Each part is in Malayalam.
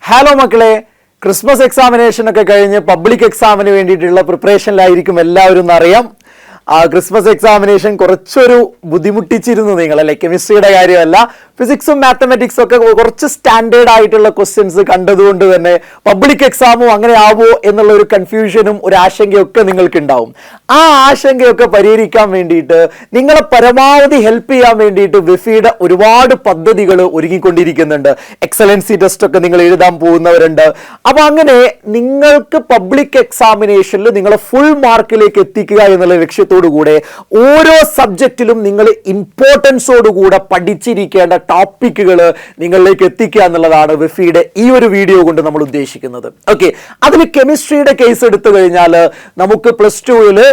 ഹലോ മക്കളെ, ക്രിസ്മസ് എക്സാമിനേഷൻ ഒക്കെ കഴിഞ്ഞ് പബ്ലിക് എക്സാമിന് വേണ്ടിയിട്ടുള്ള പ്രിപ്പറേഷനിലായിരിക്കും എല്ലാവരും എന്നറിയാം. ക്രിസ്മസ് എക്സാമിനേഷൻ കുറച്ചൊരു ബുദ്ധിമുട്ടിച്ചിരുന്നു നിങ്ങളല്ലേ. കെമിസ്ട്രിയുടെ കാര്യമല്ല, ഫിസിക്സും മാത്തമാറ്റിക്സും ഒക്കെ കുറച്ച് സ്റ്റാൻഡേർഡ് ആയിട്ടുള്ള ക്വസ്റ്റ്യൻസ് കണ്ടതുകൊണ്ട് തന്നെ പബ്ലിക് എക്സാമും അങ്ങനെ ആവോ എന്നുള്ള ഒരു കൺഫ്യൂഷനും ഒരു ആശങ്കയൊക്കെ നിങ്ങൾക്ക് ഉണ്ടാവും. ആ ആശങ്കയൊക്കെ പരിഹരിക്കാൻ വേണ്ടിയിട്ട് നിങ്ങളെ പരമാവധി ഹെൽപ്പ് ചെയ്യാൻ വേണ്ടിയിട്ട് വിഫിയുടെ ഒരുപാട് പദ്ധതികൾ ഒരുങ്ങിക്കൊണ്ടിരിക്കുന്നുണ്ട്. എക്സലൻസി ടെസ്റ്റ് ഒക്കെ നിങ്ങൾ എഴുതാൻ പോകുന്നവരുണ്ട്. അപ്പൊ അങ്ങനെ നിങ്ങൾക്ക് പബ്ലിക് എക്സാമിനേഷനിൽ നിങ്ങളെ ഫുൾ മാർക്കിലേക്ക് എത്തിക്കുക എന്നുള്ള ലക്ഷ്യത്തോടു കൂടെ ഓരോ സബ്ജക്റ്റിലും നിങ്ങൾ ഇമ്പോർട്ടൻസോടുകൂടെ പഠിച്ചിരിക്കേണ്ട ടോപ്പിക്കുകൾ നിങ്ങളിലേക്ക് എത്തിക്കുക എന്നുള്ളതാണ് വിഫിയുടെ ഈ ഒരു വീഡിയോ കൊണ്ട് നമ്മൾ ഉദ്ദേശിക്കുന്നത്. ഓക്കെ, അതിൽ കെമിസ്ട്രിയുടെ കേസ് എടുത്തു കഴിഞ്ഞാൽ നമുക്ക് +2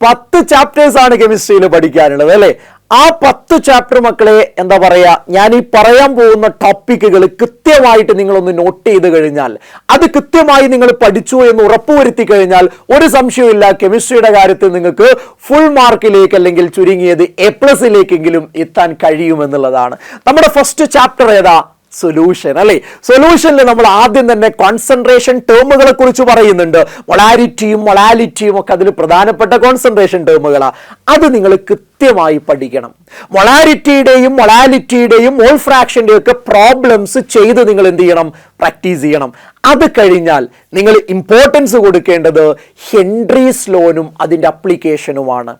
10 ചാപ്റ്റേഴ്സ് ആണ് കെമിസ്ട്രിയിൽ പഠിക്കാനുള്ളത് അല്ലേ. ആ 10 ചാപ്റ്റർ മക്കളെ എന്താ പറയാ, ഞാൻ ഈ പറയാൻ പോകുന്ന ടോപ്പിക്കുകൾ കൃത്യമായിട്ട് നിങ്ങളൊന്ന് നോട്ട് ചെയ്ത് കഴിഞ്ഞാൽ, അത് കൃത്യമായി നിങ്ങൾ പഠിച്ചു എന്ന് ഉറപ്പുവരുത്തി കഴിഞ്ഞാൽ ഒരു സംശയമില്ല, കെമിസ്ട്രിയുടെ കാര്യത്തിൽ നിങ്ങൾക്ക് ഫുൾ മാർക്കിലേക്ക് അല്ലെങ്കിൽ ചുരുങ്ങിയത് A+ലേക്കെങ്കിലും എത്താൻ കഴിയുമെന്നുള്ളതാണ്. നമ്മുടെ ഫസ്റ്റ് ചാപ്റ്റർ ഏതാ? സൊല്യൂഷൻ അല്ലെ. സൊല്യൂഷനിൽ നമ്മൾ ആദ്യം തന്നെ കോൺസെൻട്രേഷൻ ടേമുകളെ കുറിച്ച് പറയുന്നുണ്ട്. മൊളാരിറ്റിയും മൊളാലിറ്റിയും ഒക്കെ അതിൽ പ്രധാനപ്പെട്ട കോൺസെൻട്രേഷൻ ടേമുകളാണ്. അത് നിങ്ങൾ കൃത്യമായി പഠിക്കണം. മൊളാരിറ്റിയുടെയും മൊളാലിറ്റിയുടെയും മോൾ ഫ്രാക്ഷൻ്റെയും ഒക്കെ പ്രോബ്ലംസ് ചെയ്ത് നിങ്ങൾ എന്ത് ചെയ്യണം? പ്രാക്ടീസ് ചെയ്യണം. അത് കഴിഞ്ഞാൽ നിങ്ങൾ ഇമ്പോർട്ടൻസ് കൊടുക്കേണ്ടത് ഹെൻറീസ് ലോനും അതിൻ്റെ അപ്ലിക്കേഷനുമാണ്.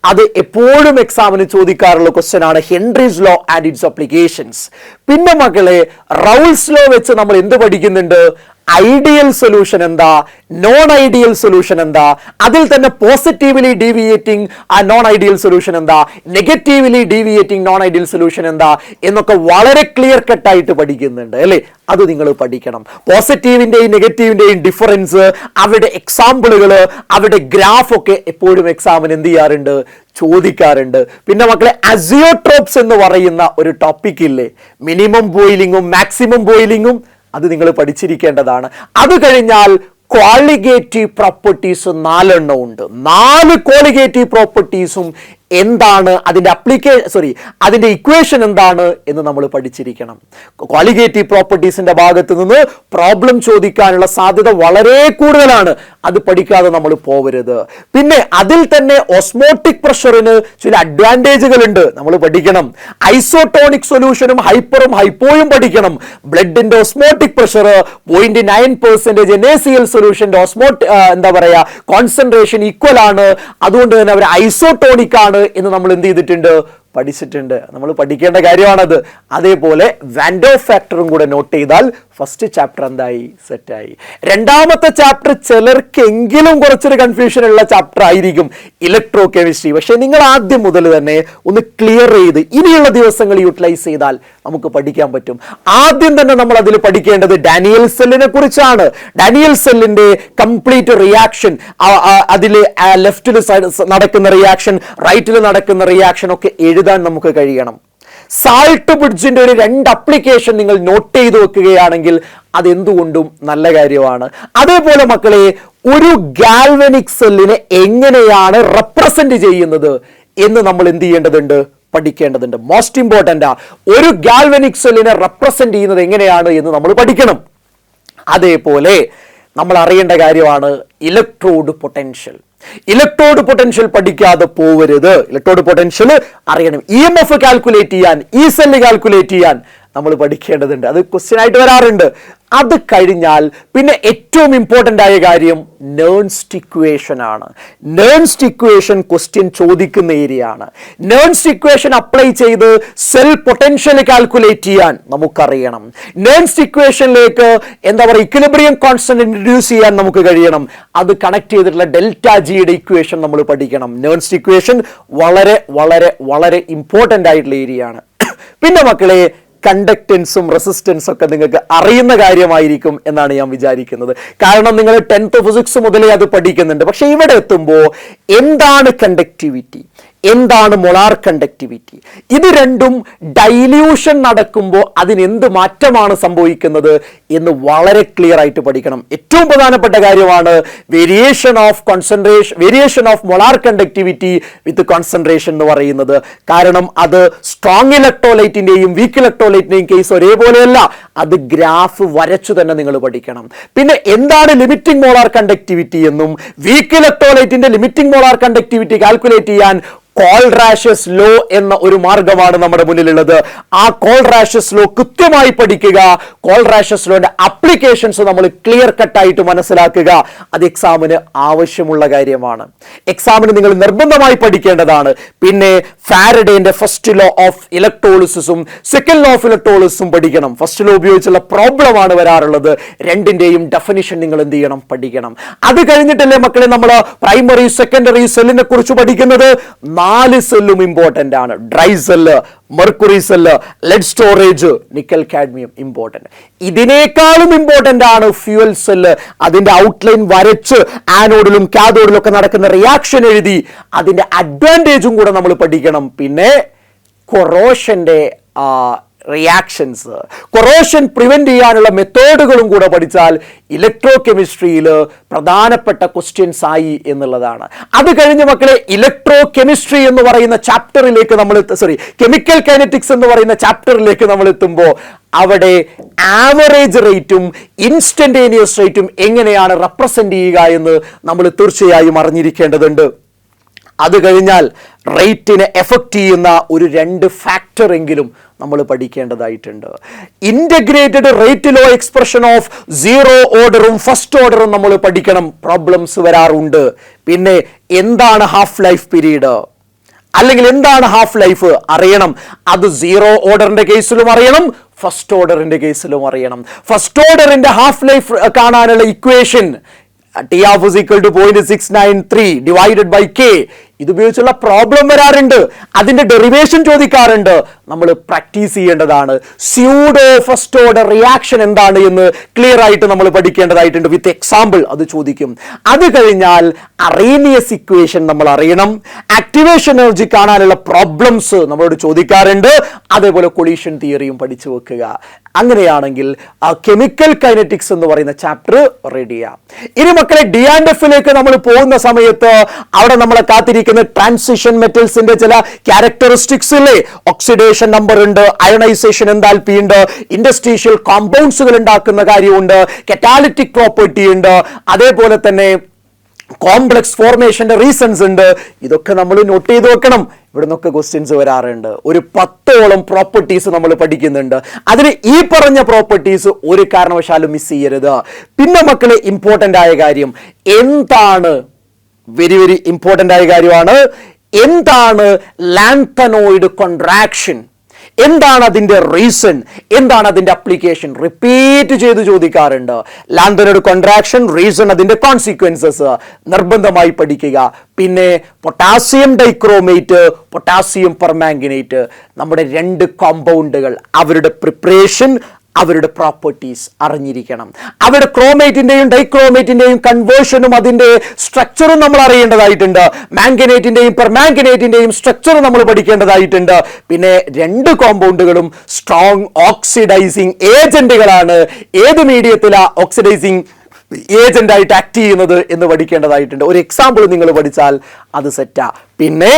അത് എപ്പോഴും എക്സാമിന് ചോദിക്കാറുള്ള ക്വസ്റ്റ്യൻ ആണ്, Henry's law and it's applications. പിന്നെ മക്കളെ, റൗൾസ് ലോ വെച്ച് നമ്മൾ എന്ത് പഠിക്കുന്നുണ്ട്? ഐഡിയൽ സൊല്യൂഷൻ എന്താ, നോൺ ഐഡിയൽ സൊല്യൂഷൻ എന്താ, അതിൽ തന്നെ positively deviating non ideal solution എന്താ, negatively deviating non ideal solution എന്താ എന്നൊക്കെ വളരെ ക്ലിയർ കട്ടായിട്ട് പഠിക്കുന്നുണ്ട് അല്ലേ. അത് നിങ്ങൾ പഠിക്കണം. പോസിറ്റീവിന്റെയും നെഗറ്റീവിന്റെയും ഡിഫറൻസ്, അവരുടെ എക്സാമ്പിളുകൾ, അവരുടെ ഗ്രാഫ് ഒക്കെ എപ്പോഴും എക്സാമിന് എന്ത് ചെയ്യാറുണ്ട്? ചോദിക്കാറുണ്ട്. പിന്നെ മക്കളെ, അസിയോട്രോപ്സ് എന്ന് പറയുന്ന ഒരു ടോപ്പിക് ഇല്ലേ, മിനിമം ബോയിലിങ്ങും മാക്സിമം ബോയിലിങ്ങും, അത് നിങ്ങൾ പഠിച്ചിരിക്കേണ്ടതാണ്. അത് കഴിഞ്ഞാൽ ക്വാളിഗേറ്റീവ് പ്രോപ്പർട്ടീസ് 4 എണ്ണം ഉണ്ട്. 4 ക്വാളിഗേറ്റീവ് പ്രോപ്പർട്ടീസും എന്താണ്, അതിന്റെ ഇക്വേഷൻ എന്താണ് എന്ന് നമ്മൾ പഠിച്ചിരിക്കണം. ക്വാളിഗേറ്റീവ് പ്രോപ്പർട്ടീസിന്റെ ഭാഗത്ത് നിന്ന് പ്രോബ്ലം ചോദിക്കാനുള്ള സാധ്യത വളരെ കൂടുതലാണ്. അത് പഠിക്കാതെ നമ്മൾ പോവരുത്. പിന്നെ അതിൽ തന്നെ ഓസ്മോട്ടിക് പ്രഷറിന് ചില അഡ്വാൻറ്റേജുകൾ ഉണ്ട്, നമ്മൾ പഠിക്കണം. ഐസോട്ടോണിക് സൊല്യൂഷനും ഹൈപ്പറും ഹൈപ്പോയും പഠിക്കണം. ബ്ലഡിന്റെ ഓസ്മോട്ടിക് പ്രഷർ 0.9% NaCl സൊല്യൂഷന്റെ കോൺസെൻട്രേഷൻ ഈക്വൽ ആണ്. അതുകൊണ്ട് തന്നെ അവർ ഐസോട്ടോണിക് ആണ് എന്ന് നമ്മൾ എന്ത് ചെയ്തിട്ടുണ്ട്? പഠിച്ചിട്ടുണ്ട്. നമ്മൾ പഠിക്കേണ്ട കാര്യമാണത്. അതേപോലെ വാൻഡോ ഫാക്ടറും കൂടെ നോട്ട് ചെയ്താൽ ഫസ്റ്റ് ചാപ്റ്റർ എന്തായി? സെറ്റായി. രണ്ടാമത്തെ ചാപ്റ്റർ ചിലർക്കെങ്കിലും കുറച്ചൊരു കൺഫ്യൂഷൻ ഉള്ള ചാപ്റ്റർ ആയിരിക്കും, ഇലക്ട്രോ കെമിസ്ട്രി. പക്ഷെ നിങ്ങൾ ആദ്യം മുതൽ തന്നെ ഒന്ന് ക്ലിയർ ചെയ്ത് ഇനിയുള്ള ദിവസങ്ങൾ യൂട്ടിലൈസ് ചെയ്താൽ നമുക്ക് പഠിക്കാൻ പറ്റും. ആദ്യം തന്നെ നമ്മൾ അതിൽ പഠിക്കേണ്ടത് ഡാനിയൽ സെല്ലിനെ കുറിച്ചാണ്. ഡാനിയൽ സെല്ലിന്റെ കംപ്ലീറ്റ് റിയാക്ഷൻ, അതിൽ ലെഫ്റ്റിൽ നടക്കുന്ന റിയാക്ഷൻ, റൈറ്റിൽ നടക്കുന്ന റിയാക്ഷൻ ഒക്കെ എഴുതാൻ നമുക്ക് കഴിയണം. സാൾട്ട് ബ്രിഡ്ജിന്റെ ഒരു 2 അപ്ലിക്കേഷൻ നിങ്ങൾ നോട്ട് ചെയ്ത് വെക്കുകയാണെങ്കിൽ അതെന്തുകൊണ്ടും നല്ല കാര്യമാണ്. അതേപോലെ മക്കളെ, ഒരു ഗാൽവനിക് സെല്ലിനെ എങ്ങനെയാണ് റെപ്രസെന്റ് ചെയ്യുന്നത് എന്ന് നമ്മൾ എന്ത് ചെയ്യേണ്ടതുണ്ട്? പഠിക്കേണ്ടതുണ്ട്. മോസ്റ്റ് ഇമ്പോർട്ടൻ്റ് ഒരു ഗാൽവനിക് സെല്ലിനെ റെപ്രസെന്റ് ചെയ്യുന്നത് എങ്ങനെയാണ് എന്ന് നമ്മൾ പഠിക്കണം. അതേപോലെ നമ്മൾ അറിയേണ്ട കാര്യമാണ് ഇലക്ട്രോഡ് പൊട്ടൻഷ്യൽ. ഇലക്ട്രോഡ് പൊട്ടൻഷ്യൽ പഠിക്കാതെ പോവരുത്. ഇലക്ട്രോഡ് പൊട്ടൻഷ്യൽ അറിയണം. EMF കാൽക്കുലേറ്റ് ചെയ്യാൻ, ഈ സെല്ല് കാൽക്കുലേറ്റ് ചെയ്യാൻ നമ്മൾ പഠിക്കേണ്ടതുണ്ട്. അത് ക്വസ്റ്റ്യൻ ആയിട്ട് വരാറുണ്ട്. അത് കഴിഞ്ഞാൽ പിന്നെ ഏറ്റവും ഇമ്പോർട്ടൻ്റ് ആയ കാര്യം നേൺസ്റ്റ് ഇക്വേഷൻ ആണ്. നേൺസ്റ്റ് ഇക്വേഷൻ ക്വസ്റ്റ്യൻ ചോദിക്കുന്ന ഏരിയ ആണ്. നേൺസ്റ്റ് ഇക്വേഷൻ അപ്ലൈ ചെയ്ത് സെൽ പൊട്ടൻഷ്യൽ കാൽക്കുലേറ്റ് ചെയ്യാൻ നമുക്കറിയണം. നേൺസ്റ്റ് ഇക്വേഷനിലേക്ക് ഇക്വിലിബ്രിയം കോൺസ്റ്റന്റ് ഇൻട്രൊഡ്യൂസ് ചെയ്യാൻ നമുക്ക് കഴിയണം. അത് കണക്ട് ചെയ്തിട്ടുള്ള ΔGയുടെ ഇക്വേഷൻ നമ്മൾ പഠിക്കണം. നേൺസ്റ്റ് ഇക്വേഷൻ വളരെ വളരെ വളരെ ഇമ്പോർട്ടൻ്റ് ആയിട്ടുള്ള ഏരിയ ആണ്. പിന്നെ മക്കളെ, കണ്ടക്റ്റൻസും റെസിസ്റ്റൻസും ഒക്കെ നിങ്ങൾക്ക് അറിയുന്ന കാര്യമായിരിക്കും എന്നാണ് ഞാൻ വിചാരിക്കുന്നത്. കാരണം നിങ്ങൾ 10th ഫിസിക്സ് മുതലേ അത് പഠിക്കുന്നുണ്ട്. പക്ഷെ ഇവിടെ എത്തുമ്പോൾ എന്താണ് കണ്ടക്ടിവിറ്റി, എന്താണ് മോളാർ കണ്ടക്ടിവിറ്റി, ഇത് രണ്ടും ഡൈല്യൂഷൻ നടക്കുമ്പോൾ അതിനെന്ത് മാറ്റമാണ് സംഭവിക്കുന്നത് എന്ന് വളരെ ക്ലിയർ ആയിട്ട് പഠിക്കണം. ഏറ്റവും പ്രധാനപ്പെട്ട കാര്യമാണ് variation of molar conductivity with concentration എന്ന് പറയുന്നത്. കാരണം അത് സ്ട്രോങ് ഇലക്ട്രോലൈറ്റിന്റെയും വീക്ക് ഇലക്ട്രോലൈറ്റിന്റെയും കേസ് ഒരേപോലെയല്ല, അത് ഗ്രാഫ് വരച്ചു തന്നെ നിങ്ങൾ പഠിക്കണം. പിന്നെ എന്താണ് ലിമിറ്റിംഗ് മോളാർ കണ്ടക്ടിവിറ്റി എന്നും വീക്ക് ഇലക്ട്രോലൈറ്റിന്റെ ലിമിറ്റിംഗ് മോളാർ കണ്ടക്ടിവിറ്റി കാൽക്കുലേറ്റ് ചെയ്യാൻ കോൾറാഷസ് ലോ എന്ന ഒരു മാർഗമാണ് നമ്മുടെ മുന്നിലുള്ളത്. ആ കോൾറാഷസ് ലോ കൃത്യമായി പഠിക്കുക, കോൾറാഷസ് ലോന്റെ അപ്ലിക്കേഷൻസ് നമ്മൾ ക്ലിയർ കട്ടായിട്ട് മനസ്സിലാക്കുക. അത് എക്സാമിന് ആവശ്യമുള്ള കാര്യമാണ്, എക്സാമിന് നിങ്ങൾ നിർബന്ധമായി പഠിക്കേണ്ടതാണ്. പിന്നെ ഫാരഡേന്റെ ഫസ്റ്റ് ലോ ഓഫ് ഇലക്ട്രോളിസിസും സെക്കൻഡ് ലോ ഓഫ് ഇലക്ട്രോളിസിസും പഠിക്കണം. ഫസ്റ്റ് ലോ ഉപയോഗിച്ചുള്ള പ്രോബ്ലം ആണ് വരാറുള്ളത്. രണ്ടിന്റെയും ഡെഫിനിഷൻ നിങ്ങൾ എന്ത് ചെയ്യണം, പഠിക്കണം. അത് കഴിഞ്ഞിട്ടല്ലേ മക്കളെ നമ്മൾ പ്രൈമറി സെക്കൻഡറി സെല്ലിനെ കുറിച്ച് പഠിക്കുന്നത്. 4 സെല്ലും ഇമ്പോർട്ടന്റ് ആണ്. Dry cell, mercury cell, lead storage, nickel cadmium important. ഇതിനേക്കാളും ഇമ്പോർട്ടന്റ് ആണ് ഫ്യൂവൽ സെല്ല്. അതിന്റെ ഔട്ട്ലൈൻ വരച്ച് ആനോഡിലും കാഥോഡിലും ഒക്കെ നടക്കുന്ന റിയാക്ഷൻ എഴുതി അതിന്റെ അഡ്വാൻറ്റേജും കൂടെ നമ്മൾ പഠിക്കണം. പിന്നെ കൊറോഷന്റെ റിയാക്ഷൻസ്, കൊറോഷൻ പ്രിവെന്റ് ചെയ്യാനുള്ള മെത്തേഡുകളും കൂടെ പഠിച്ചാൽ ഇലക്ട്രോ കെമിസ്ട്രിയിൽ പ്രധാനപ്പെട്ട ക്വസ്റ്റ്യൻസ് ആയി എന്നുള്ളതാണ്. അത് കഴിഞ്ഞ് മക്കളെ ഇലക്ട്രോ കെമിസ്ട്രി എന്ന് പറയുന്ന ചാപ്റ്ററിലേക്ക് നമ്മൾ കെമിക്കൽ കൈനറ്റിക്സ് എന്ന് പറയുന്ന ചാപ്റ്ററിലേക്ക് നമ്മൾ എത്തുമ്പോൾ അവിടെ ആവറേജ് റേറ്റും ഇൻസ്റ്റന്റേനിയസ് റേറ്റും എങ്ങനെയാണ് റെപ്രസെന്റ് ചെയ്യുക എന്ന് നമ്മൾ തീർച്ചയായും അറിഞ്ഞിരിക്കേണ്ടതുണ്ട്. അത് കഴിഞ്ഞാൽ റേറ്റിനെ എഫക്റ്റ് ചെയ്യുന്ന ഒരു 2 ഫാക്ടർ എങ്കിലും നമ്മൾ പഠിക്കേണ്ടതായിട്ടുണ്ട്. Integrated rate law expression of 0 ഓർഡറും ഫസ്റ്റ് ഓർഡറും നമ്മൾ പഠിക്കണം, പ്രോബ്ലംസ് വരാറുണ്ട്. പിന്നെ എന്താണ് ഹാഫ് ലൈഫ് പീരീഡ്, അല്ലെങ്കിൽ എന്താണ് ഹാഫ് ലൈഫ് അറിയണം. അത് 0 ഓർഡറിന്റെ കേസിലും അറിയണം, ഫസ്റ്റ് ഓർഡറിന്റെ കേസിലും അറിയണം. ഫസ്റ്റ് ഓർഡറിന്റെ ഹാഫ് ലൈഫ് കാണാനുള്ള equation T of is equal to 0.693 divided by K. ഇത് ഉപയോഗിച്ചുള്ള പ്രോബ്ലം വരാറുണ്ട്, അതിന്റെ ഡെറിവേഷൻ ചോദിക്കാറുണ്ട്. നമ്മൾ പ്രാക്ടീസ് ചെയ്യേണ്ടതാണ്. സ്യൂഡോ ഫസ്റ്റ് ഓർഡർ റിയാക്ഷൻ എന്താണ് എന്ന് ക്ലിയർ ആയിട്ട് നമ്മൾ പഠിക്കേണ്ടതായിട്ടുണ്ട്. വിത്ത് എക്സാമ്പിൾ അത് ചോദിക്കും. അത് കഴിഞ്ഞാൽ അറേനിയസ് ഇക്വേഷൻ നമ്മൾ അറിയണം. ആക്ടിവേഷൻ എനർജി കാണാനുള്ള പ്രോബ്ലംസ് നമ്മളോട് ചോദിക്കാറുണ്ട്. അതേപോലെ കൊളീഷൻ തിയറിയും പഠിച്ചു വെക്കുക. അങ്ങനെയാണെങ്കിൽ ആ കെമിക്കൽ കൈനറ്റിക്സ് എന്ന് പറയുന്ന ചാപ്റ്റർ റെഡിയാ. ഇനി മക്കളെ DNFലേക്ക് നമ്മൾ പോകുന്ന സമയത്ത് അവിടെ നമ്മളെ കാത്തിരിക്കുന്ന ട്രാൻസിഷൻ മെറ്റൽസിന്റെ ചില ക്യാരക്ടറിസ്റ്റിക്സ് ഇല്ലേ. ഓക്സിഡേഷൻ നമ്പർ ഉണ്ട്, അയണൈസേഷൻ എൻതാൽപ്പി ഉണ്ട്, ഇൻഡസ്ട്രീഷ്യൽ കോമ്പൗണ്ട്സുകൾ ഉണ്ടാക്കുന്ന കാര്യമുണ്ട്, കറ്റാലിറ്റിക് പ്രോപ്പർട്ടി ഉണ്ട്, അതേപോലെ തന്നെ കോംപ്ലക്സ് ഫോർമേഷന്റെ റീസൺസ് ഉണ്ട്. ഇതൊക്കെ നമ്മൾ നോട്ട് ചെയ്ത് വെക്കണം. ഇവിടെ നിന്നൊക്കെ ക്വസ്റ്റ്യൻസ് വരാറുണ്ട്. ഒരു 10ഓളം പ്രോപ്പർട്ടീസ് നമ്മൾ പഠിക്കുന്നുണ്ട്. അതിന് ഈ പറഞ്ഞ പ്രോപ്പർട്ടീസ് ഒരു കാരണവശാലും മിസ് ചെയ്യരുത്. പിന്നെ മക്കളെ ഇമ്പോർട്ടൻ്റ് ആയ കാര്യം എന്താണ്, വെരി വെരി ഇമ്പോർട്ടൻ്റ് ആയ കാര്യമാണ്, എന്താണ് ലാന്തനോയിഡ് കോൺട്രാക്ഷൻ, എന്താണ് അതിന്റെ റീസൺ, എന്താണ് അതിന്റെ അപ്ലിക്കേഷൻ, റിപ്പീറ്റ് ചെയ്ത് ചോദിക്കാറുണ്ട്. ലാന്തനോയിഡ് കോൺട്രാക്ഷൻ, റീസൺ, അതിന്റെ കോൺസിക്വൻസസ് നിർബന്ധമായി പഠിക്കുക. പിന്നെ പൊട്ടാസ്യം ഡൈക്രോമേറ്റ്, പൊട്ടാസ്യം പെർമാംഗനേറ്റ്, നമ്മുടെ 2 കോമ്പൗണ്ടുകൾ, അവരുടെ പ്രിപ്പറേഷൻ, അവരുടെ പ്രോപ്പർട്ടീസ് അറിഞ്ഞിരിക്കണം. അവരുടെ ക്രോമേറ്റിന്റെയും ഡൈക്രോമേറ്റിന്റെയും കൺവേർഷനും അതിന്റെ സ്ട്രക്ചറും നമ്മൾ അറിയേണ്ടതായിട്ടുണ്ട്. മാംഗനേറ്റിന്റെയും പെർമാംഗനേറ്റിന്റെയും സ്ട്രക്ചർ നമ്മൾ പഠിക്കേണ്ടതായിട്ടുണ്ട്. പിന്നെ 2 കോമ്പൗണ്ടുകളും സ്ട്രോങ് ഓക്സിഡൈസിങ് ഏജന്റുകളാണ്. ഏത് മീഡിയത്തിലാ ഓക്സിഡൈസിങ് ഏജന്റ് ആയിട്ട് ആക്ട് ചെയ്യുന്നത് എന്ന് പഠിക്കേണ്ടതായിട്ടുണ്ട്. ഒരു എക്സാമ്പിൾ നിങ്ങൾ പഠിച്ചാൽ അത് സെറ്റാ. പിന്നെ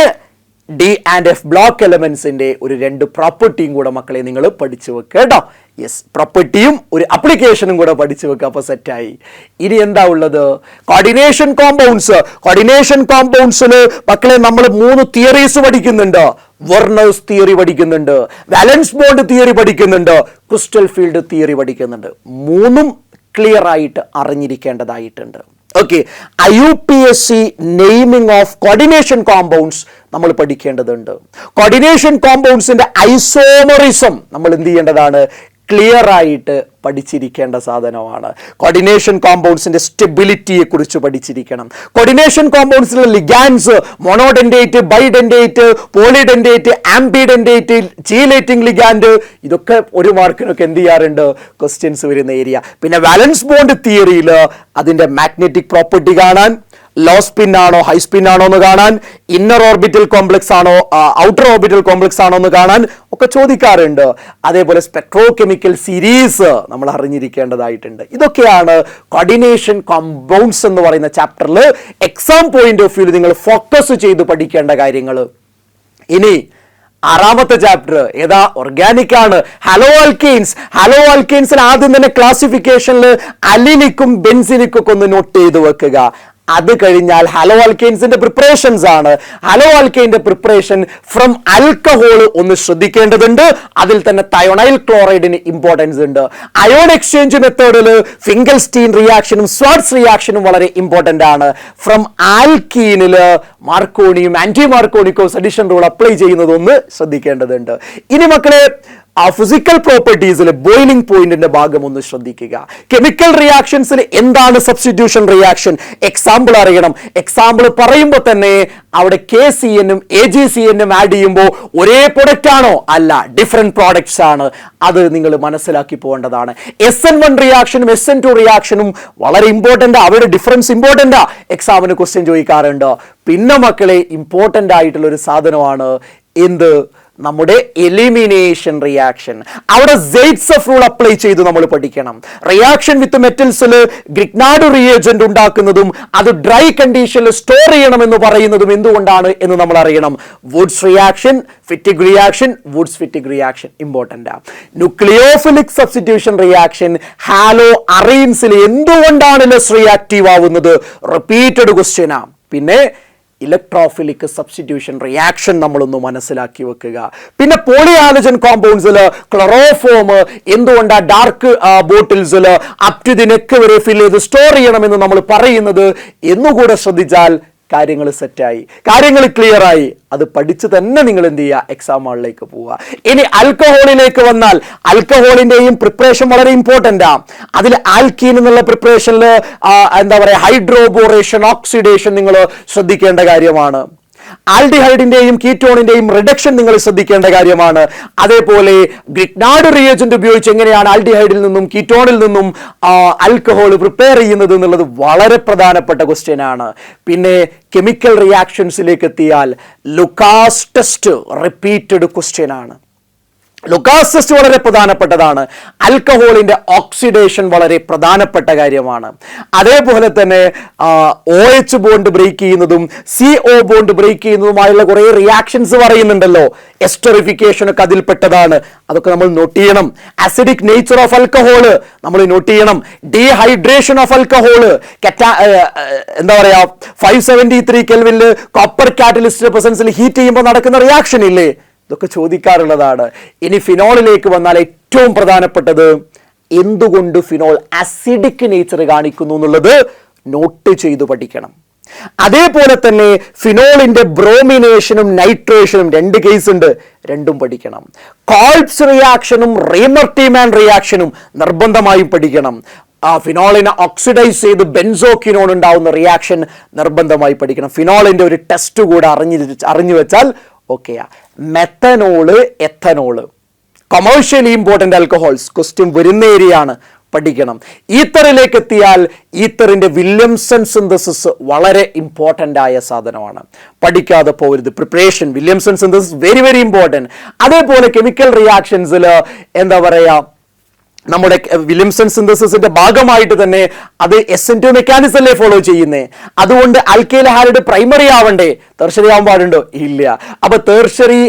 D&F ബ്ലോക്ക് എലമെന്റ്സിന്റെ ഒരു 2 പ്രോപ്പർട്ടിയും കൂടെ മക്കളെ നിങ്ങൾ പഠിച്ചു വെക്കുക കേട്ടോ. യെസ്, പ്രോപ്പർട്ടിയും ഒരു അപ്ലിക്കേഷനും കൂടെ പഠിച്ചു വെക്കുക. അപ്പൊ സെറ്റായി. ഇനി എന്താ ഉള്ളത്? Coordination compounds. കോർഡിനേഷൻ കോമ്പൗണ്ട്സിൽ മക്കളെ നമ്മൾ 3 തിയറീസ് പഠിക്കുന്നുണ്ട്. വെർണേഴ്സ് തിയറി പഠിക്കുന്നുണ്ട്, വാലൻസ് ബോണ്ട് തിയറി പഠിക്കുന്നുണ്ട്, ക്രിസ്റ്റൽ ഫീൽഡ് തിയറി പഠിക്കുന്നുണ്ട്. 3ഉം ക്ലിയർ ആയിട്ട് അറിഞ്ഞിരിക്കേണ്ടതായിട്ടുണ്ട്. Okay, IUPAC naming of coordination compounds നമ്മൾ പഠിക്കേണ്ടതുണ്ട്. കോർഡിനേഷൻ കോമ്പൗണ്ട്സിന്റെ ഐസോമറിസം നമ്മൾ എന്ത് ചെയ്യേണ്ടതാണ്, ക്ലിയർ ആയിട്ട് പഠിച്ചിരിക്കേണ്ട സാധനമാണ്. കോർഡിനേഷൻ കോമ്പൗണ്ട്സിന്റെ സ്റ്റെബിലിറ്റിയെ കുറിച്ച് പഠിച്ചിരിക്കണം. കോർഡിനേഷൻ കോമ്പൗണ്ട്സിലെ ലിഗാൻഡ്സ്, മോണോഡെൻഡേറ്റ്, ബൈഡെൻഡേറ്റ്, പോളിഡെൻഡേറ്റ്, ആംബിഡെൻഡേറ്റ്, ചീലേറ്റിംഗ് ലിഗാൻഡ്, ഇതൊക്കെ ഒരു മാർക്കിനൊക്കെ എന്ത് ചെയ്യാറുണ്ട്, ക്വസ്റ്റ്യൻസ് വരുന്ന ഏരിയ. പിന്നെ വാലൻസ് ബോണ്ട് തിയറിയിൽ അതിന്റെ മാഗ്നറ്റിക് പ്രോപ്പർട്ടി കാണാൻ, ലോ സ്പിൻ ആണോ ഹൈ സ്പിൻ ആണോ എന്ന് കാണാൻ, ഇന്നർ ഓർബിറ്റൽ കോംപ്ലക്സ് ആണോ ഔട്ടർ ഓർബിറ്റൽ കോംപ്ലക്സ് ആണോ എന്ന് കാണാൻ ഒക്കെ ചോദിക്കാറുണ്ട്. അതേപോലെ സ്പെക്ട്രോ കെമിക്കൽ സീരീസ് നമ്മൾ അറിഞ്ഞിരിക്കേണ്ടതായിട്ടുണ്ട്. ഇതൊക്കെയാണ് കോർഡിനേഷൻ കോമ്പൗണ്ട്സ് എന്ന് പറയുന്ന ചാപ്റ്ററിൽ എക്സാം പോയിന്റ് ഓഫ് വ്യൂ നിങ്ങൾ ഫോക്കസ് ചെയ്ത് പഠിക്കേണ്ട കാര്യങ്ങൾ. ഇനി ആറാമത്തെ ചാപ്റ്റർ ഏതാ, ഓർഗാനിക് ആണ്. Hello alkanes. ഹലോ ആൽക്കെയിൻസിൽ ആദ്യം തന്നെ ക്ലാസിഫിക്കേഷനിൽ അലിനിക്കും ബെൻസിനിക്കും ഒക്കെ ഒന്ന് നോട്ട് ചെയ്ത് വെക്കുക. അത് കഴിഞ്ഞാൽ ഹലോ ആൽക്കെയിൻസിന്റെ പ്രിപ്പറേഷൻസ് ആണ്. ഹലോ ആൽക്കെയിന്റെ പ്രിപ്പറേഷൻ ഫ്രം ആൽക്കഹോൾ ഒന്ന് ശ്രദ്ധിക്കേണ്ടതുണ്ട്. അതിൽ തന്നെ തയോണൈൽ ക്ലോറൈഡിന് ഇമ്പോർട്ടൻസ് ഉണ്ട്. അയോൺ എക്സ്ചേഞ്ച് മെത്തേഡിൽ ഫിംഗൽസ്റ്റീൻ റിയാക്ഷനും സ്വാർട്സ് റിയാക്ഷനും വളരെ ഇമ്പോർട്ടന്റ് ആണ്. ഫ്രം ആൽക്കീനില് മാർക്കോണിയും ആന്റി മാർക്കോണിക്കോ സഡിഷൻ റൂൾ അപ്ലൈ ചെയ്യുന്നതൊന്ന് ശ്രദ്ധിക്കേണ്ടതുണ്ട്. ഇനി മക്കളെ ഫിസിക്കൽ പ്രോപ്പർട്ടീസിൽ ബോയിലിംഗ് പോയിന്റിന്റെ ഭാഗം ഒന്ന് ശ്രദ്ധിക്കുക. കെമിക്കൽ റിയാക്ഷൻസിൽ എന്താണ് സബ്സ്റ്റിറ്റ്യൂഷൻ റിയാക്ഷൻ, എക്സാമ്പിൾ അറിയണം. എക്സാമ്പിൾ പറയുമ്പോൾ തന്നെ അവിടെ KCN-ഉം AgCN-ഉം ആഡ് ചെയ്യുമ്പോൾ ഒരേ പ്രൊഡക്റ്റ് ആണോ, അല്ല, ഡിഫറെന്റ് പ്രോഡക്ട്സ് ആണ്. അത് നിങ്ങൾ മനസ്സിലാക്കി പോകേണ്ടതാണ്. SN1 റിയാക്ഷനും SN2 റിയാക്ഷനും വളരെ ഇമ്പോർട്ടന്റ്, അവരുടെ ഡിഫറൻസ് ഇമ്പോർട്ടന്റ്, എക്സാമിന് ക്വസ്റ്റ്യൻ ചോദിക്കാറുണ്ട്. പിന്നെ മക്കളെ ഇമ്പോർട്ടന്റ് ആയിട്ടുള്ള ഒരു സാധനമാണ് എന്ത്, നമ്മുടെ എലിമിനേഷൻ റിയാക്ഷൻ. അവിടെ സെയ്റ്റ്സഫ് റൂൾ അപ്ലൈ ചെയ്ത് നമ്മൾ പഠിക്കണം. റിയാക്ഷൻ വിത്ത് മെറ്റൽസിൽ ഗ്രിഗ്നാർഡ് റിയേജന്റ് ഉണ്ടാക്കുന്നതും അത് ഡ്രൈ കണ്ടീഷനിൽ സ്റ്റോർ ചെയ്യണമെന്ന് പറയുന്നതും എന്തുകൊണ്ടാണ് എന്ന് നമ്മൾ അറിയണം. Wurtz reaction, Fittig reaction, Wurtz Fittig reaction important ആണ്. ന്യൂക്ലിയോഫിലിക് സബ്സ്റ്റിറ്റ്യൂഷൻ റിയാക്ഷൻ ഹാലോ അറീൻസിൽ എന്തുകൊണ്ടാണ് ലെസ് റിയാക്റ്റീവ് ആവുന്നത്, റിപ്പീറ്റഡ് ക്വസ്റ്റ്യൻ ആണ്. പിന്നെ ഇലക്ട്രോഫിലിക് സബ്സ്റ്റിറ്റ്യൂഷൻ റിയാക്ഷൻ നമ്മളൊന്ന് മനസ്സിലാക്കി വെക്കുക. പിന്നെ പോളിഹാലജൻ കോമ്പൗണ്ട്സിൽ ക്ലോറോഫോം എന്തുകൊണ്ടാണ് ഡാർക്ക് ബോട്ടിൽസിൽ അപ് ടു ദി നെക്ക് വരെ ഫിൽ ചെയ്ത് സ്റ്റോർ ചെയ്യണമെന്ന് നമ്മൾ പറയുന്നത് എന്നുകൂടെ ശ്രദ്ധിച്ചാൽ കാര്യങ്ങൾ സെറ്റായി, കാര്യങ്ങൾ ക്ലിയർ ആയി. അത് പഠിച്ച് തന്നെ നിങ്ങൾ എന്ത് ചെയ്യുക, എക്സാം ഹാളിലേക്ക് പോവുക. ഇനി ആൽക്കഹോളിലേക്ക് വന്നാൽ ആൽക്കഹോളിന്റെയും പ്രിപ്പറേഷൻ വളരെ ഇമ്പോർട്ടന്റ് ആണ്. അതിൽ ആൽക്കീൻ എന്നുള്ള പ്രിപ്പറേഷനിൽ എന്താ പറയുക, ഹൈഡ്രോബോറേഷൻ, ഓക്സിഡേഷൻ നിങ്ങൾ ശ്രദ്ധിക്കേണ്ട കാര്യമാണ്. ആൽഡിഹൈഡിന്റെയും കീറ്റോണിന്റെയും റിഡക്ഷൻ നിങ്ങൾ ശ്രദ്ധിക്കേണ്ട കാര്യമാണ്. അതേപോലെ ഗ്രിഗ്നാർഡ് റിയേജന്റ് ഉപയോഗിച്ച് എങ്ങനെയാണ് ആൽഡിഹൈഡിൽ നിന്നും കീറ്റോണിൽ നിന്നും ആൽക്കഹോൾ പ്രിപ്പയർ ചെയ്യുന്നത് എന്നുള്ളത് വളരെ പ്രധാനപ്പെട്ട ക്വസ്റ്റ്യൻ ആണ്. പിന്നെ കെമിക്കൽ റിയാക്ഷൻസിലേക്ക് എത്തിയാൽ ലുക്കാസ് ടെസ്റ്റ് റിപ്പീറ്റഡ് ക്വസ്റ്റ്യൻ ആണ്. ലുക്കാസ് ടെസ്റ്റ് വളരെ പ്രധാനപ്പെട്ടതാണ്. ആൽക്കഹോളിന്റെ ഓക്സിഡേഷൻ വളരെ പ്രധാനപ്പെട്ട കാര്യമാണ്. അതേപോലെ തന്നെ OH ബോണ്ട് ബ്രേക്ക് ചെയ്യുന്നതും CO ബോണ്ട് ബ്രേക്ക് ചെയ്യുന്നതുമായുള്ള കുറേ റിയാക്ഷൻസ് പറയുന്നുണ്ടല്ലോ. എസ്റ്ററിഫിക്കേഷൻ ഒക്കെ അതിൽപ്പെട്ടതാണ്. അതൊക്കെ നമ്മൾ നോട്ട് ചെയ്യണം. അസിഡിക് നേച്ചർ ഓഫ് ആൽക്കഹോള് നമ്മൾ നോട്ട് ചെയ്യണം. ഡീഹൈഡ്രേഷൻ ഓഫ് ആൽക്കഹോള്, എന്താ പറയാ 573 കെൽവിനിൽ കോപ്പർ കാറ്റലിസ്റ്റ് പ്രസൻസിൽ ഹീറ്റ് ചെയ്യുമ്പോൾ നടക്കുന്ന റിയാക്ഷൻ ഇല്ലേ, ഇതൊക്കെ ചോദിക്കാറുള്ളതാണ്. ഇനി ഫിനോളിലേക്ക് വന്നാൽ ഏറ്റവും പ്രധാനപ്പെട്ടത് എന്തുകൊണ്ട് ഫിനോൾ അസിഡിക് നേച്ചർ കാണിക്കുന്നു എന്നുള്ളത് നോട്ട് ചെയ്തു പഠിക്കണം. അതേപോലെ തന്നെ ഫിനോളിന്റെ ബ്രോമിനേഷനും നൈട്രേഷനും 2 കേസ് ഉണ്ട്, രണ്ടും പഠിക്കണം. കോൾപ്സ് റിയാക്ഷനും റീമർട്ടിമാൻ റിയാക്ഷനും നിർബന്ധമായും പഠിക്കണം. ഫിനോളിനെ ഓക്സിഡൈസ് ചെയ്ത് ബെൻസോക്വിനോൺ ഉണ്ടാവുന്ന റിയാക്ഷൻ നിർബന്ധമായി പഠിക്കണം. ഫിനോളിന്റെ ഒരു ടെസ്റ്റ് കൂടെ അറിഞ്ഞു വെച്ചാൽ ഓക്കെയാ. Methanol, ethanol commercially important alcohols, question വരുന്ന ഏരിയയാണ്, പഠിക്കണം. ഈത്തറിലേക്ക് എത്തിയാൽ ഈത്തറിന്റെ വില്യംസൺ സിന്തസിസ് വളരെ ഇമ്പോർട്ടന്റ് ആയ സാധനമാണ്, പഠിക്കാതെ പോകരുത്. Preparation Williamson synthesis very very important. അതേപോലെ കെമിക്കൽ റിയാക്ഷൻസിൽ എന്താ പറയാ, നമ്മുടെ വില്യംസൺ സിന്തസിസിന്റെ ഭാഗമായിട്ട് തന്നെ അത് SN2 മെക്കാനിസം അല്ലേ ഫോളോ ചെയ്യുന്നേ. അതുകൊണ്ട് ആൽക്കൈൽ ഹാലൈഡ് പ്രൈമറി ആവണ്ടേ, ടെർഷറി ആവാൻ പാടുണ്ടോ, ഇല്ല. അപ്പൊ ടെർഷറി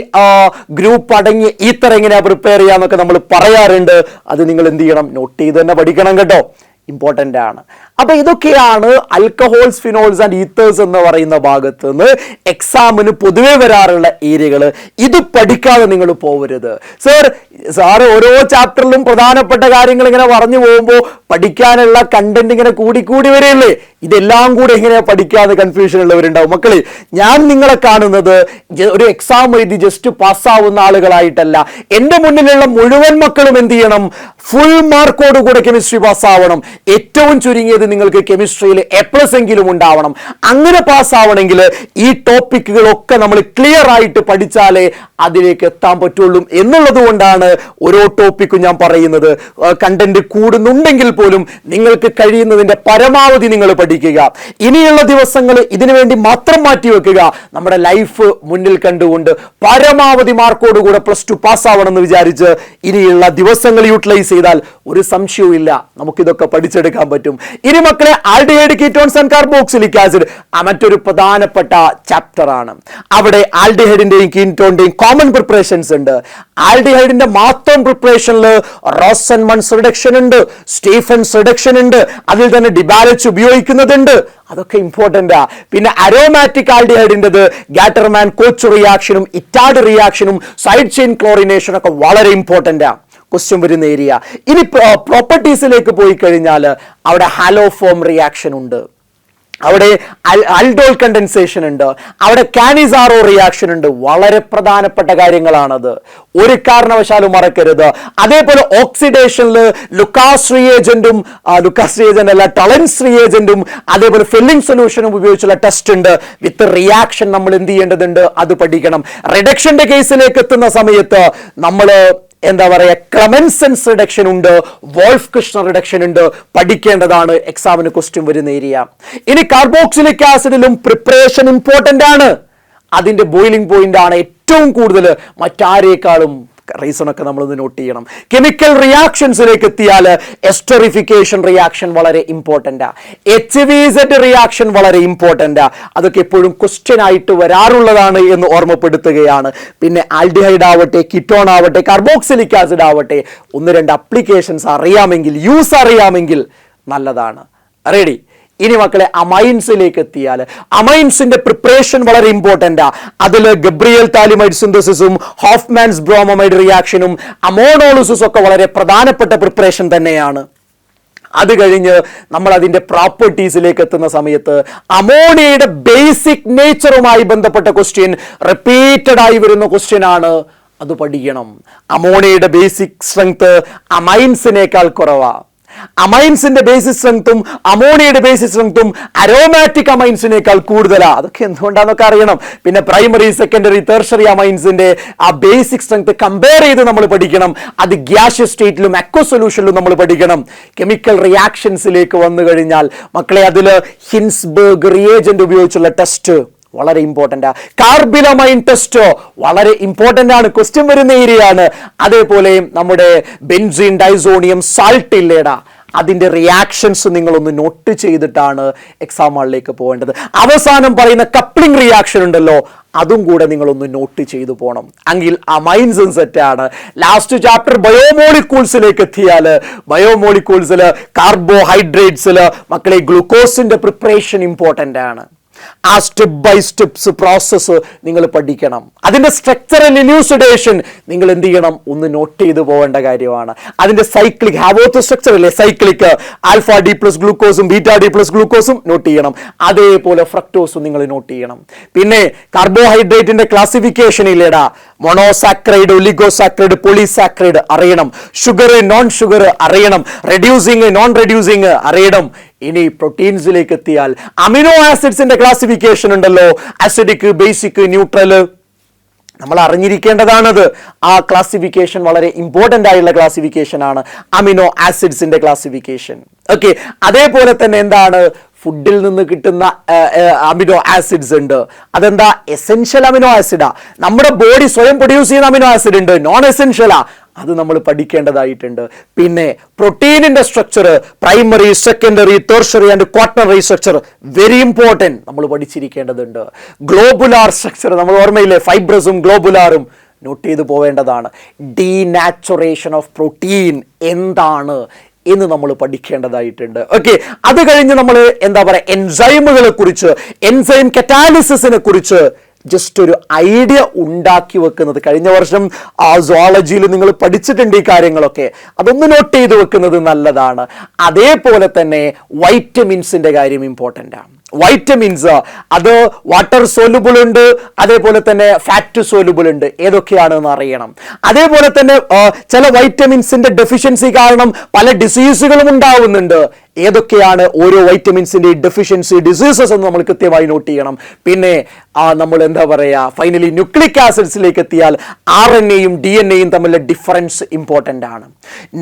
ഗ്രൂപ്പ് അടങ്ങിയ ഈത്തർ എങ്ങനെയാ പ്രിപ്പയർ ചെയ്യാന്നൊക്കെ നമ്മൾ പറയാറുണ്ട്. അത് നിങ്ങൾ എന്ത് ചെയ്യണം, നോട്ട് ചെയ്ത് തന്നെ പഠിക്കണം കേട്ടോ, ഇമ്പോർട്ടന്റ് ആണ്. അപ്പൊ ഇതൊക്കെയാണ് ആൽക്കഹോൾസ്, ഫിനോൾസ് ആൻഡ് ഈത്തേഴ്സ് എന്ന് പറയുന്ന ഭാഗത്ത് നിന്ന് എക്സാമിന് പൊതുവെ വരാറുള്ള ഏരിയകൾ. ഇത് പഠിക്കാതെ നിങ്ങൾ പോവരുത്. സർ സാറ് ഓരോ ചാപ്റ്ററിലും പ്രധാനപ്പെട്ട കാര്യങ്ങൾ ഇങ്ങനെ പറഞ്ഞു പോകുമ്പോൾ പഠിക്കാനുള്ള കണ്ടന്റ് ഇങ്ങനെ കൂടി വരികയല്ലേ. ഇതെല്ലാം കൂടെ എങ്ങനെയാ പഠിക്കാതെ കൺഫ്യൂഷൻ ഉള്ളവരുണ്ടാവും. മക്കളെ, ഞാൻ നിങ്ങളെ കാണുന്നത് ഒരു എക്സാം എഴുതി ജസ്റ്റ് പാസ്സാവുന്ന ആളുകളായിട്ടല്ല. എൻ്റെ മുന്നിലുള്ള മുഴുവൻ മക്കളും എന്ത് ചെയ്യണം? ഫുൾ മാർക്കോട് കൂടെ കെമിസ്ട്രി പാസ്സാവണം. ഏറ്റവും ചുരുങ്ങിയത് നിങ്ങൾക്ക് കെമിസ്ട്രിയിൽ A+ എങ്കിലും ഉണ്ടാവണം. അങ്ങനെ പാസ്സാവണമെങ്കിൽ ഈ ടോപ്പിക്കുകളൊക്കെ നമ്മൾ ക്ലിയർ ആയിട്ട് പഠിച്ചാലേ അതിലേക്ക് എത്താൻ പറ്റുള്ളൂ എന്നുള്ളത് കൊണ്ടാണ് ഓരോ ടോപ്പിക്കും ഞാൻ പറയുന്നത്. കണ്ടന്റ് കൂടുന്നുണ്ടെങ്കിൽ പോലും നിങ്ങൾക്ക് കഴിയുന്നതിന്റെ പരമാവധി നിങ്ങൾ പഠിക്കുക. ഇനിയുള്ള ദിവസങ്ങൾ ഇതിനു വേണ്ടി മാത്രം മാറ്റിവെക്കുക. നമ്മുടെ ലൈഫ് മുന്നിൽ കണ്ടുകൊണ്ട് പരമാവധി മാർക്കോടുകൂടെ +2 പാസ്സാവണം എന്ന് വിചാരിച്ച് ഇനിയുള്ള ദിവസങ്ങൾ യൂട്ടിലൈസ് ചെയ്താൽ ഒരു സംശയവും ഇല്ല, നമുക്കിതൊക്കെ പഠിച്ചെടുക്കാൻ പറ്റും. ഇനി മക്കളെ, aldehyde ketones and carboxylic acid മറ്റൊരു പ്രധാനപ്പെട്ട ചാപ്റ്റർ ആണ്. അവിടെ ആൽഡിഹൈഡിന്റെയും കീറ്റോണിന്റെയും കോമൺ പ്രിപ്പറേഷൻസ് ഉണ്ട്. ആൽഡിഹൈഡിന്റെ മാത്രം പ്രിപ്പറേഷനിൽ റോസൻമൺസ് റിഡക്ഷൻ ഉണ്ട്, സ്റ്റീഫൻസ് റിഡക്ഷൻ ഉണ്ട്, അതിൽ തന്നെ ഡിബാലച്ച് ഉപയോഗിക്കുന്നതുണ്ട്. അതൊക്കെ ഇമ്പോർട്ടന്റാ. പിന്നെ അരോമാറ്റിക് ആൽഡിഹൈഡിൻ്റെത് ഗാറ്റർമാൻ കോച്ച് റിയാക്ഷനും ഇറ്റാഡ് റിയാക്ഷനും സൈഡ് ചെയിൻ ക്ലോറിനേഷനും ഒക്കെ വളരെ ഇമ്പോർട്ടന്റാ. ക്വസ്റ്റ്യൻ വരുന്ന ഏരിയ. ഇനി പ്രോപ്പർട്ടീസിലേക്ക് പോയി കഴിഞ്ഞാൽ അവിടെ ഹാലോഫോം റിയാക്ഷൻ ഉണ്ട്, അവിടെ അൽഡോൾ കണ്ടൻസേഷൻ ഉണ്ട്, അവിടെ കാനിസാറോ റിയാക്ഷൻ ഉണ്ട്. വളരെ പ്രധാനപ്പെട്ട കാര്യങ്ങളാണത്, ഒരു കാരണവശാലും മറക്കരുത്. അതേപോലെ ഓക്സിഡേഷനിൽ ലുക്കാസ് റിയേജന്റും ടൊളൻസ് റിയേജന്റും അതേപോലെ ഫില്ലിംഗ് സൊല്യൂഷനും ഉപയോഗിച്ചുള്ള ടെസ്റ്റ് ഉണ്ട്. വിത്ത് റിയാക്ഷൻ നമ്മൾ എന്ത് ചെയ്യേണ്ടതുണ്ട്? അത് പഠിക്കണം. റിഡക്ഷന്റെ കേസിലേക്ക് എത്തുന്ന സമയത്ത് നമ്മൾ എന്താ പറയുക, ക്ലെമൻസൻസ് റിഡക്ഷൻ ഉണ്ട്, വോൾഫ് കൃഷ്ണ റിഡക്ഷൻ ഉണ്ട്, പഠിക്കേണ്ടതാണ്. എക്സാമിന് ക്വസ്റ്റ്യൻ വരുന്ന ഏരിയ. ഇനി കാർബോക്സിലിക് ആസിഡിലും പ്രിപ്പറേഷൻ ഇമ്പോർട്ടന്റ് ആണ്. അതിന്റെ ബോയിലിംഗ് പോയിന്റ് ആണ് ഏറ്റവും കൂടുതൽ, മറ്റാരേക്കാളും. റീസൺ ഒക്കെ നമ്മളൊന്ന് നോട്ട് ചെയ്യണം. കെമിക്കൽ റിയാക്ഷൻസിലേക്ക് എത്തിയാൽ എസ്റ്ററിഫിക്കേഷൻ റിയാക്ഷൻ വളരെ ഇമ്പോർട്ടൻ്റാ, HVZ റിയാക്ഷൻ വളരെ ഇമ്പോർട്ടൻ്റാ. അതൊക്കെ എപ്പോഴും ക്വസ്റ്റ്യൻ ആയിട്ട് വരാറുള്ളതാണ് എന്ന് ഓർമ്മപ്പെടുത്തുകയാണ്. പിന്നെ ആൽഡിഹൈഡ് ആവട്ടെ, കിറ്റോൺ ആവട്ടെ, കാർബോക്സിലിക് ആസിഡ് ആവട്ടെ, 1-2 അപ്ലിക്കേഷൻസ് അറിയാമെങ്കിൽ, യൂസ് അറിയാമെങ്കിൽ നല്ലതാണ്. റെഡി? ഇനി മക്കളെ, അമൈൻസിലേക്ക് എത്തിയാൽ അമൈൻസിന്റെ പ്രിപ്പറേഷൻ വളരെ ഇമ്പോർട്ടൻ്റാ. അതിൽ ഗബ്രിയൽ താലിമൈഡ് സിന്തസിസും ഹോഫ്മാൻസ് ബ്രോമമൈഡ് റിയാക്ഷനും അമോണോളിസിസും ഒക്കെ വളരെ പ്രധാനപ്പെട്ട പ്രിപ്പറേഷൻ തന്നെയാണ്. അത് കഴിഞ്ഞ് നമ്മൾ അതിന്റെ പ്രോപ്പർട്ടീസിലേക്ക് എത്തുന്ന സമയത്ത് അമോണിയയുടെ ബേസിക് നേച്ചറുമായി ബന്ധപ്പെട്ട ക്വസ്റ്റ്യൻ റിപ്പീറ്റഡ് ആയി വരുന്ന ക്വസ്റ്റ്യൻ ആണ്, അത് പഠിക്കണം. അമോണിയയുടെ ബേസിക് സ്ട്രെങ്ത് അമൈൻസിനേക്കാൾ കുറവാണ്. അമൈൻസിന്റെ ബേസിസ് സ്ട്രെങ്ത്തും അമോണിയയുടെ ബേസിസ് സ്ട്രെങ്ത്തും അരോമാറ്റിക് അമൈൻസിനേക്കാൾ കൂടുതലാണ്. അതൊക്കെ എന്തുകൊണ്ടാണെന്നൊക്കെ അറിയണം. പിന്നെ പ്രൈമറി, സെക്കൻഡറി, ടെർഷറി അമൈൻസിന്റെ ആ ബേസിക് സ്ട്രെങ്ത് കമ്പയർ ചെയ്ത് നമ്മൾ പഠിക്കണം. അത് ഗ്യാഷ്യസ് സ്റ്റേറ്റിലും അക്വ സൊല്യൂഷനിലും നമ്മൾ പഠിക്കണം. കെമിക്കൽ റിയാക്ഷൻസിലേക്ക് വന്നു കഴിഞ്ഞാൽ മക്കളെ, അതിൽ ഹിൻസ്ബർഗ് റിയേജന്റ് ഉപയോഗിച്ചുള്ള ടെസ്റ്റ് വളരെ ഇമ്പോർട്ടൻ്റ്. കാർബിലമൈൻ ടെസ്റ്റ് വളരെ ഇമ്പോർട്ടൻ്റ് ആണ്, ക്വസ്റ്റ്യൻ വരുന്ന ഏരിയ ആണ്. അതേപോലെ നമ്മുടെ ബെൻസീൻ ഡൈസോണിയം സാൾട്ട് ഇല്ലേടാ, അതിൻ്റെ റിയാക്ഷൻസ് നിങ്ങളൊന്ന് നോട്ട് ചെയ്തിട്ടാണ് എക്സാം ഹാളിലേക്ക് പോകേണ്ടത്. അവസാനം പറയുന്ന കപ്ലിംഗ് റിയാക്ഷൻ ഉണ്ടല്ലോ, അതും കൂടെ നിങ്ങളൊന്ന് നോട്ട് ചെയ്തു പോകണം. എങ്കിൽ അമൈൻസും സെറ്റാണ്. ലാസ്റ്റ് ചാപ്റ്റർ ബയോമോളിക്യൂൾസിലേക്ക് എത്തിയാൽ ബയോമോളിക്യൂൾസിൽ കാർബോഹൈഡ്രേറ്റ്സിൽ മക്കളെ ഗ്ലൂക്കോസിന്റെ പ്രിപ്പറേഷൻ ഇമ്പോർട്ടൻ്റ് ആണ്. ആ സ്റ്റെപ്പ് ബൈ സ്റ്റെപ്സ് പ്രോസസ്സ് നിങ്ങൾ പഠിക്കണം. അതിന്റെ സ്ട്രക്ചറൽ ഇലൂസിഡേഷൻ നിങ്ങൾ എന്ത് ചെയ്യണം? ഒന്ന് നോട്ട് ചെയ്തു പോകേണ്ട കാര്യമാണ്. അതിന്റെ സൈക്ലിക് ഹാവോത്ത് സ്ട്രക്ചർ അല്ലേ, സൈക്ലിക് ആൽഫ ഡി പ്ലസ് ഗ്ലൂക്കോസും ബീറ്റ ഡി പ്ലസ് ഗ്ലൂക്കോസും നോട്ട് ചെയ്യണം. അതേപോലെ ഫ്രക്ടോസും നിങ്ങൾ നോട്ട് ചെയ്യണം. പിന്നെ കാർബോഹൈഡ്രേറ്റിന്റെ ക്ലാസിഫിക്കേഷൻ ഇല്ലേടാ, മോണോസാക്രൈഡ്, ഒലിഗോസാക്രൈഡ്, പോളിസാക്രൈഡ് അറിയണം. ഷുഗർ, നോൺ ഷുഗർ അറിയണം. റെഡ്യൂസിങ്, നോൺ റെഡ്യൂസിങ് അറിയണം. ഇനി പ്രോട്ടീൻസിലേക്ക് എത്തിയാൽ അമിനോ ആസിഡ്സിന്റെ ക്ലാസിഫിക്കേഷൻ ഉണ്ടല്ലോ, അസിഡിക്, ബേസിക്, ന്യൂട്രൽ, നമ്മൾ അറിഞ്ഞിരിക്കേണ്ടതാണത്. ആ ക്ലാസിഫിക്കേഷൻ വളരെ ഇമ്പോർട്ടൻ്റ് ആയിട്ടുള്ള ക്ലാസിഫിക്കേഷൻ ആണ് അമിനോ ആസിഡ്സിന്റെ ക്ലാസിഫിക്കേഷൻ. ഓക്കെ, അതേപോലെ തന്നെ എന്താണ്, ഫുഡിൽ നിന്ന് കിട്ടുന്ന അമിനോ ആസിഡ്സ് ഉണ്ട്. അതെന്താ? എസെൻഷ്യൽ അമിനോ ആസിഡാ. നമ്മുടെ ബോഡി സ്വയം പ്രൊഡ്യൂസ് ചെയ്യുന്ന അമിനോ ആസിഡ് ഉണ്ട്, നോൺ എസെൻഷ്യലാ. അത് നമ്മൾ പഠിക്കേണ്ടതായിട്ടുണ്ട്. പിന്നെ പ്രോട്ടീനിന്റെ structure, primary, secondary, tertiary and quaternary structure very important, നമ്മൾ പഠിച്ചിരിക്കേണ്ടതുണ്ട്. ഗ്ലോബുലാർ സ്ട്രക്ചർ നമ്മൾ ഓർമ്മയില്ലേ, ഫൈബ്രസും ഗ്ലോബുലാറും നോട്ട് ചെയ്ത് പോവേണ്ടതാണ്. ഡീനാച്ചുറേഷൻ ഓഫ് പ്രോട്ടീൻ എന്താണ് എന്ന് നമ്മൾ പഠിക്കേണ്ടതായിട്ടുണ്ട്. ഓക്കെ, അത് കഴിഞ്ഞ് നമ്മൾ എന്താ പറയുക, എൻസൈമുകളെ കുറിച്ച്, എൻസൈം കറ്റാലിസിസിനെ കുറിച്ച് ജസ്റ്റ് ഒരു ഐഡിയ ഉണ്ടാക്കി വെക്കുന്നത്. കഴിഞ്ഞ വർഷം സോളജിയിൽ നിങ്ങൾ പഠിച്ചിട്ടുണ്ട് ഈ കാര്യങ്ങളൊക്കെ, അതൊന്ന് നോട്ട് ചെയ്ത് വെക്കുന്നത് നല്ലതാണ്. അതേപോലെ തന്നെ വൈറ്റമിൻസിന്റെ കാര്യം ഇമ്പോർട്ടൻ്റ് ആണ്. വൈറ്റമിൻസ് അത് വാട്ടർ സോലുബിൾ ഉണ്ട്, അതേപോലെ തന്നെ ഫാറ്റ് സോലുബിൾ ഉണ്ട്. ഏതൊക്കെയാണെന്ന് അറിയണം. അതേപോലെ തന്നെ ചില വൈറ്റമിൻസിന്റെ ഡെഫിഷ്യൻസി കാരണം പല ഡിസീസുകളും ഉണ്ടാവുന്നുണ്ട്. ഏതൊക്കെയാണ് ഓരോ വൈറ്റമിൻസിന്റെ ഡെഫിഷ്യൻസി ഡിസീസസ് എന്ന് നമ്മൾ കൃത്യമായി നോട്ട് ചെയ്യണം. പിന്നെ നമ്മൾ എന്താ പറയുക, ഫൈനലി ന്യൂക്ലിക് ആസിഡ്സിലേക്ക് എത്തിയാൽ RNA-യും DNA-യും തമ്മിലുള്ള ഡിഫറൻസ് ഇമ്പോർട്ടൻ്റ് ആണ്.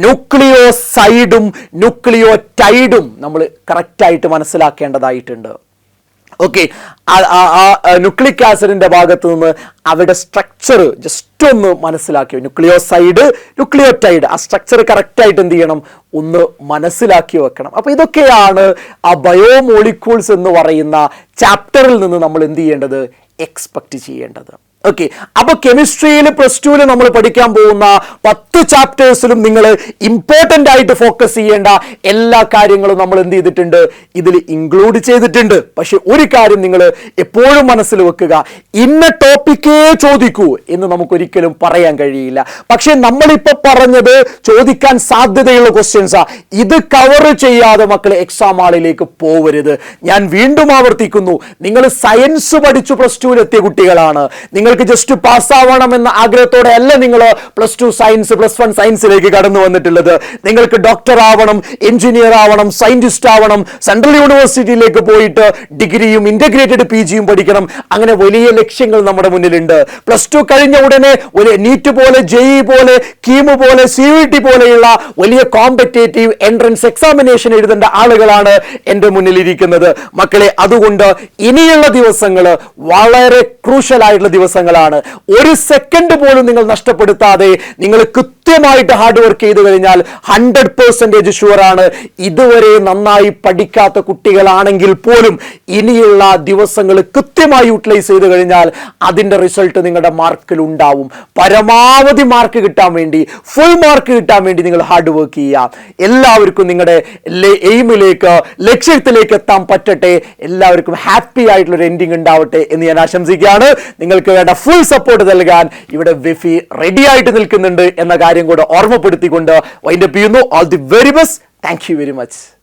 ന്യൂക്ലിയോസൈഡും ന്യൂക്ലിയോടൈഡും നമ്മൾ കറക്റ്റായിട്ട് മനസ്സിലാക്കേണ്ടതായിട്ടുണ്ട്. ഓക്കെ, ന്യൂക്ലിക് ആസിഡിന്റെ ഭാഗത്ത് നിന്ന് അവരുടെ സ്ട്രക്ചർ ജസ്റ്റ് ഒന്ന് മനസ്സിലാക്കിയോ. ന്യൂക്ലിയോസൈഡ്, ന്യൂക്ലിയോടൈഡ്, ആ സ്ട്രക്ചർ കറക്റ്റായിട്ട് എന്ത് ചെയ്യണം, ഒന്ന് മനസ്സിലാക്കി വെക്കണം. അപ്പൊ ഇതൊക്കെയാണ് ആ ബയോമോളിക്യൂൾസ് എന്ന് പറയുന്ന ചാപ്റ്ററിൽ നിന്ന് നമ്മൾ എന്ത് ചെയ്യേണ്ടത്, എക്സ്പെക്ട് ചെയ്യേണ്ടത്. ഓക്കെ, അപ്പൊ കെമിസ്ട്രിയിൽ +2 നമ്മൾ പഠിക്കാൻ പോകുന്ന 10 ചാപ്റ്റേഴ്സിലും നിങ്ങൾ ഇമ്പോർട്ടൻ്റ് ആയിട്ട് ഫോക്കസ് ചെയ്യേണ്ട എല്ലാ കാര്യങ്ങളും നമ്മൾ എന്ത് ചെയ്തിട്ടുണ്ട്, ഇതിൽ ഇൻക്ലൂഡ് ചെയ്തിട്ടുണ്ട്. പക്ഷെ ഒരു കാര്യം നിങ്ങൾ എപ്പോഴും മനസ്സിൽ വെക്കുക, ഇന്ന ടോപ്പിക്കേ ചോദിക്കൂ എന്ന് നമുക്കൊരിക്കലും പറയാൻ കഴിയില്ല. പക്ഷെ നമ്മളിപ്പോൾ പറഞ്ഞത് ചോദിക്കാൻ സാധ്യതയുള്ള ക്വസ്റ്റ്യൻസാ. ഇത് കവർ ചെയ്യാതെ മക്കൾ എക്സാം ഹാളിലേക്ക് പോവരുത്. ഞാൻ വീണ്ടും ആവർത്തിക്കുന്നു, നിങ്ങൾ സയൻസ് പഠിച്ചു +2 എത്തിയ കുട്ടികളാണ്. നിങ്ങൾക്ക് ജസ്റ്റ് പാസ്സാവണം എന്ന ആഗ്രഹത്തോടെ അല്ല നിങ്ങൾ +2 സയൻസ് +1 സയൻസിലേക്ക് കടന്നു വന്നിട്ടുള്ളത്. നിങ്ങൾക്ക് ഡോക്ടർ ആവണം, എഞ്ചിനീയർ ആവണം, സയന്റിസ്റ്റ് ആവണം, സെൻട്രൽ യൂണിവേഴ്സിറ്റിയിലേക്ക് പോയിട്ട് ഡിഗ്രിയും ഇന്റഗ്രേറ്റഡ് PG-യും പഠിക്കണം. അങ്ങനെ വലിയ ലക്ഷ്യങ്ങൾ നമ്മുടെ മുന്നിലുണ്ട്. +2 കഴിഞ്ഞ ഉടനെ ഒരു നീറ്റ് പോലെ, JEE പോലെ, കീമു പോലെ, CVT പോലെയുള്ള വലിയ കോമ്പറ്റേറ്റീവ് എൻട്രൻസ് എക്സാമിനേഷൻ എഴുതേണ്ട ആളുകളാണ് എൻ്റെ മുന്നിലിരിക്കുന്നത് മക്കളെ. അതുകൊണ്ട് ഇനിയുള്ള ദിവസങ്ങൾ വളരെ ക്രൂഷ്യൽ ആയിട്ടുള്ള ദിവസങ്ങളാണ്. ഒരു സെക്കൻഡ് പോലും നിങ്ങൾ നഷ്ടപ്പെടുത്താതെ നിങ്ങൾ കൃത്യമായിട്ട് ഹാർഡ് വർക്ക് ചെയ്തു കഴിഞ്ഞാൽ 100% ഷുവർ ആണ്, ഇതുവരെ നന്നായി പഠിക്കാത്ത കുട്ടികളാണെങ്കിൽ പോലും ഇനിയുള്ള ദിവസങ്ങൾ കൃത്യമായി യൂട്ടിലൈസ് ചെയ്ത് കഴിഞ്ഞാൽ അതിൻ്റെ റിസൾട്ട് നിങ്ങളുടെ മാർക്കിൽ ഉണ്ടാവും. പരമാവധി മാർക്ക് കിട്ടാൻ വേണ്ടി, ഫുൾ മാർക്ക് കിട്ടാൻ വേണ്ടി നിങ്ങൾ ഹാർഡ് വർക്ക് ചെയ്യുക. എല്ലാവർക്കും നിങ്ങളുടെ എയിമിലേക്ക്, ലക്ഷ്യത്തിലേക്ക് എത്താൻ പറ്റട്ടെ. എല്ലാവർക്കും ഹാപ്പി ആയിട്ടുള്ള ഒരു എൻഡിങ് ഉണ്ടാവട്ടെ എന്ന് ഞാൻ ആശംസിക്കുകയാണ്. നിങ്ങൾക്ക് വേണ്ട ഫുൾ സപ്പോർട്ട് നൽകാൻ ഇവിടെ വെഫി റെഡി ആയിട്ട് നിൽക്കുന്നുണ്ട് എന്ന കാര്യം കൂടെ ഓർമ്മപ്പെടുത്തിക്കൊണ്ട് വൈൻഡപ്പ് ചെയ്യുന്നു. All the very best. Thank you very much.